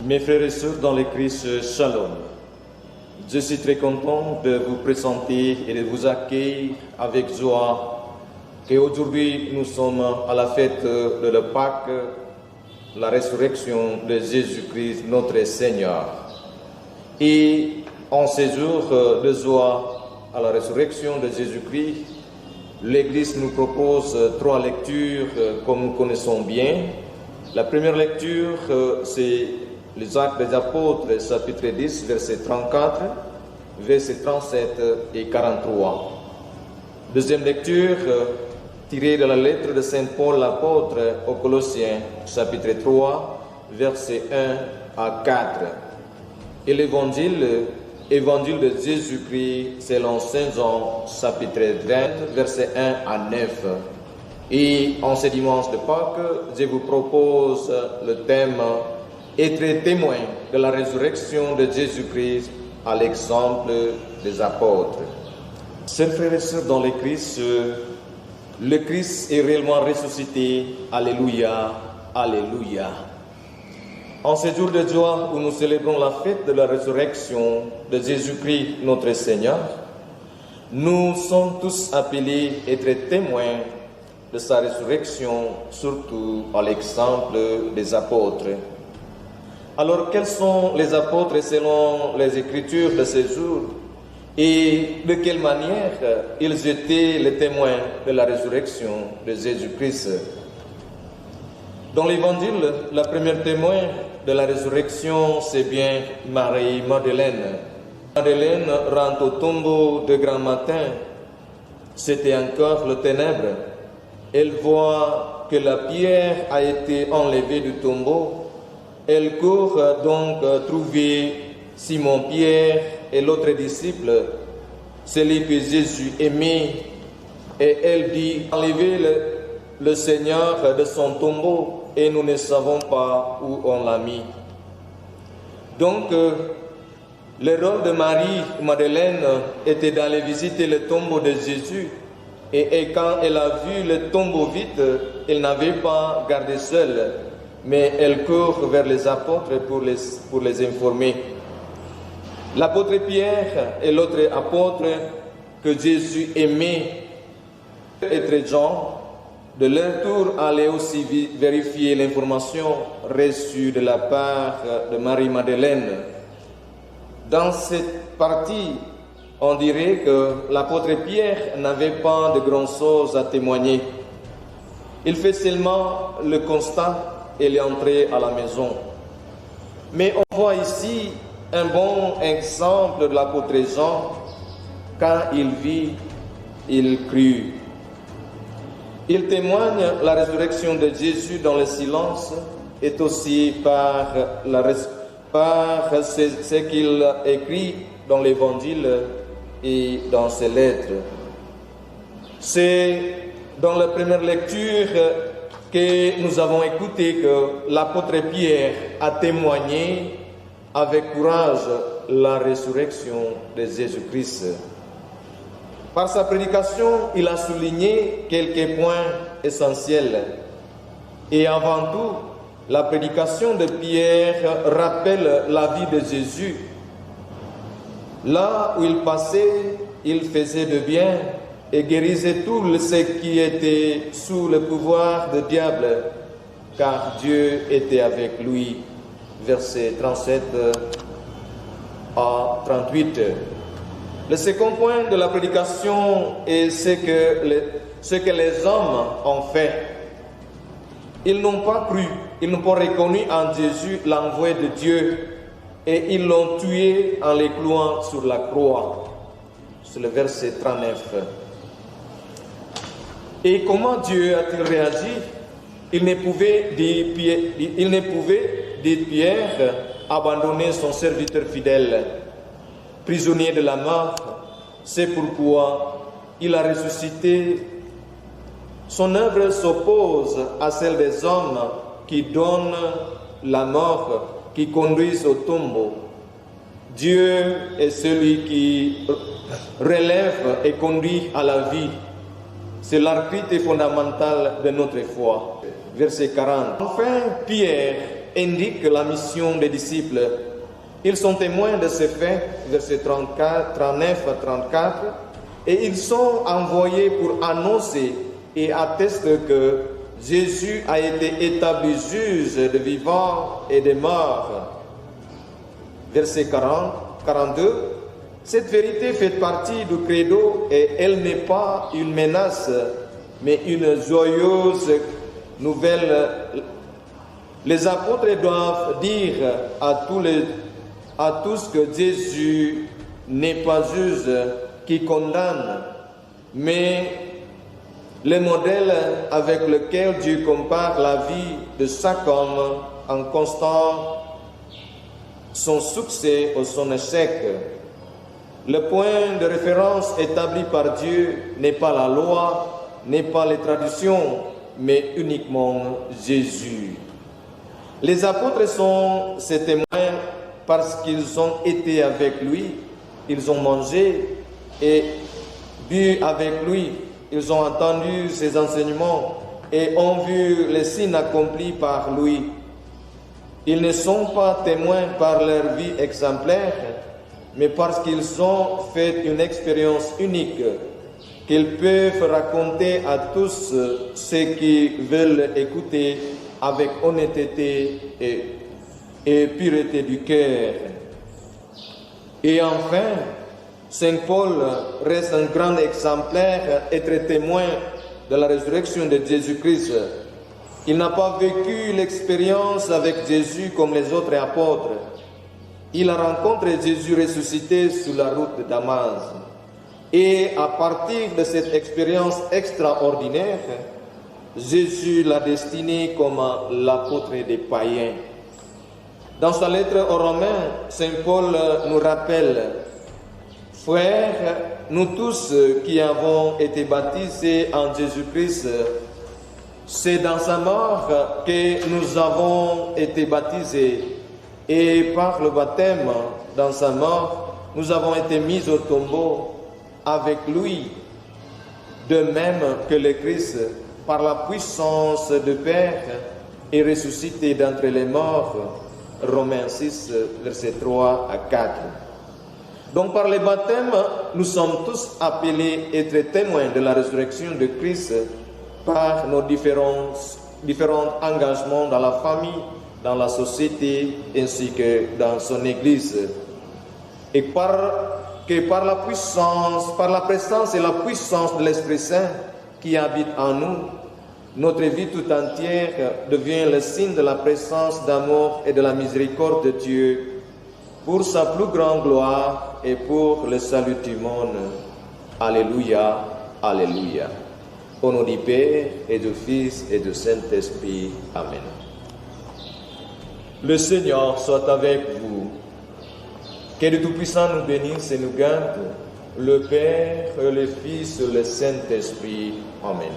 Mes frères et sœurs dans le Christ, Shalom. Je suis très content de vous présenter et de vous accueillir avec joie qu'aujourd'hui nous sommes à la fête de la Pâque, la résurrection de Jésus-Christ notre Seigneur. Et en ces jours de joie à la résurrection de Jésus-Christ, l'Église nous propose 3 lectures comme nous connaissons bien. La première lecture, c'est les Actes des Apôtres, chapitre 10, verset 34, verset 37 et 43. Deuxième lecture, tirée de la lettre de Saint Paul l'apôtre aux Colossiens, chapitre 3, verset 1 à 4. Et l'évangile de Jésus-Christ selon Saint Jean, chapitre 20, verset 1 à 9. Et en ce dimanche de Pâques, je vous propose le thème « Être témoin de la résurrection de Jésus-Christ à l'exemple des apôtres ». Chers frères et sœurs dans le Christ est réellement ressuscité. Alléluia, Alléluia. En ce jour de joie où nous célébrons la fête de la résurrection de Jésus-Christ notre Seigneur, nous sommes tous appelés à être témoins de sa résurrection, surtout à l'exemple des apôtres. Alors, quels sont les apôtres selon les Écritures de ces jours et de quelle manière ils étaient les témoins de la résurrection de Jésus-Christ? Dans l'Évangile, la première témoin de la résurrection, c'est bien Marie-Madeleine. Madeleine rentre au tombeau de grand matin. C'était encore le ténèbre. Elle voit que la pierre a été enlevée du tombeau. Elle court donc trouver Simon-Pierre et l'autre disciple, celui que Jésus aimait, et elle dit: enlevez le Seigneur de son tombeau et nous ne savons pas où on l'a mis. Donc, le rôle de Marie-Madeleine était d'aller visiter le tombeau de Jésus. Et quand elle a vu le tombeau vide, elle n'avait pas gardé seule, mais elle court vers les apôtres pour les informer. L'apôtre Pierre et l'autre apôtre que Jésus aimait, être Jean, de leur tour allaient aussi vérifier l'information reçue de la part de Marie-Madeleine. Dans cette partie, on dirait que l'apôtre Pierre n'avait pas de grandes choses à témoigner. Il fait seulement le constat et il est entré à la maison. Mais on voit ici un bon exemple de l'apôtre Jean. Quand il vit, il crut. Il témoigne la résurrection de Jésus dans le silence et aussi par ce qu'il écrit dans l'Évangile et dans ses lettres. C'est dans la première lecture que nous avons écouté que l'apôtre Pierre a témoigné avec courage la résurrection de Jésus-Christ. Par sa prédication, il a souligné quelques points essentiels. Et avant tout, la prédication de Pierre rappelle la vie de Jésus. Là où il passait, il faisait de bien et guérissait tous ceux qui étaient sous le pouvoir du diable, car Dieu était avec lui. Versets 37 à 38. Le second point de la prédication est ce que les hommes ont fait. Ils n'ont pas cru, ils n'ont pas reconnu en Jésus l'envoyé de Dieu et ils l'ont tué en le clouant sur la croix. C'est le verset 39. Et comment Dieu a-t-il réagi? Il ne pouvait, dit Pierre, abandonner son serviteur fidèle, prisonnier de la mort. C'est pourquoi il a ressuscité. Son œuvre s'oppose à celle des hommes qui donnent la mort, qui conduisent au tombeau. Dieu est celui qui relève et conduit à la vie. C'est l'archrite fondamentale de notre foi. Verset 40. Enfin, Pierre indique la mission des disciples. Ils sont témoins de ces faits, versets 39 à 34, et ils sont envoyés pour annoncer et attester que Jésus a été établi juge des vivants et des morts. Verset 42, cette vérité fait partie du credo et elle n'est pas une menace, mais une joyeuse nouvelle. Les apôtres doivent dire à tous que Jésus n'est pas juge qui condamne, mais le modèle avec lequel Dieu compare la vie de chaque homme en constant son succès ou son échec. Le point de référence établi par Dieu n'est pas la loi, n'est pas les traditions, mais uniquement Jésus. Les apôtres sont ses témoins parce qu'ils ont été avec lui, ils ont mangé et bu avec lui, ils ont entendu ses enseignements et ont vu les signes accomplis par lui. Ils ne sont pas témoins par leur vie exemplaire, mais parce qu'ils ont fait une expérience unique qu'ils peuvent raconter à tous ceux qui veulent écouter avec honnêteté et pureté du cœur. Et enfin, Saint Paul reste un grand exemplaire, être témoin de la résurrection de Jésus-Christ. Il n'a pas vécu l'expérience avec Jésus comme les autres apôtres. Il a rencontré Jésus ressuscité sur la route de Damas. Et à partir de cette expérience extraordinaire, Jésus l'a destiné comme l'apôtre des païens. Dans sa lettre aux Romains, Saint Paul nous rappelle: frères, nous tous qui avons été baptisés en Jésus-Christ, c'est dans sa mort que nous avons été baptisés. Et par le baptême dans sa mort, nous avons été mis au tombeau avec lui, de même que le Christ, par la puissance du Père, est ressuscité d'entre les morts. Romains 6, versets 3 à 4. Donc par le baptême, nous sommes tous appelés à être témoins de la résurrection de Christ par nos différents engagements dans la famille, dans la société, ainsi que dans son Église. Et par la puissance, par la présence et la puissance de l'Esprit Saint qui habite en nous, notre vie tout entière devient le signe de la présence d'amour et de la miséricorde de Dieu pour sa plus grande gloire et pour le salut du monde. Alléluia, alléluia. Au nom du Père et du Fils et du Saint-Esprit. Amen. Le Seigneur soit avec vous. Que le Tout-Puissant nous bénisse et nous garde, le Père, le Fils et le Saint-Esprit. Amen.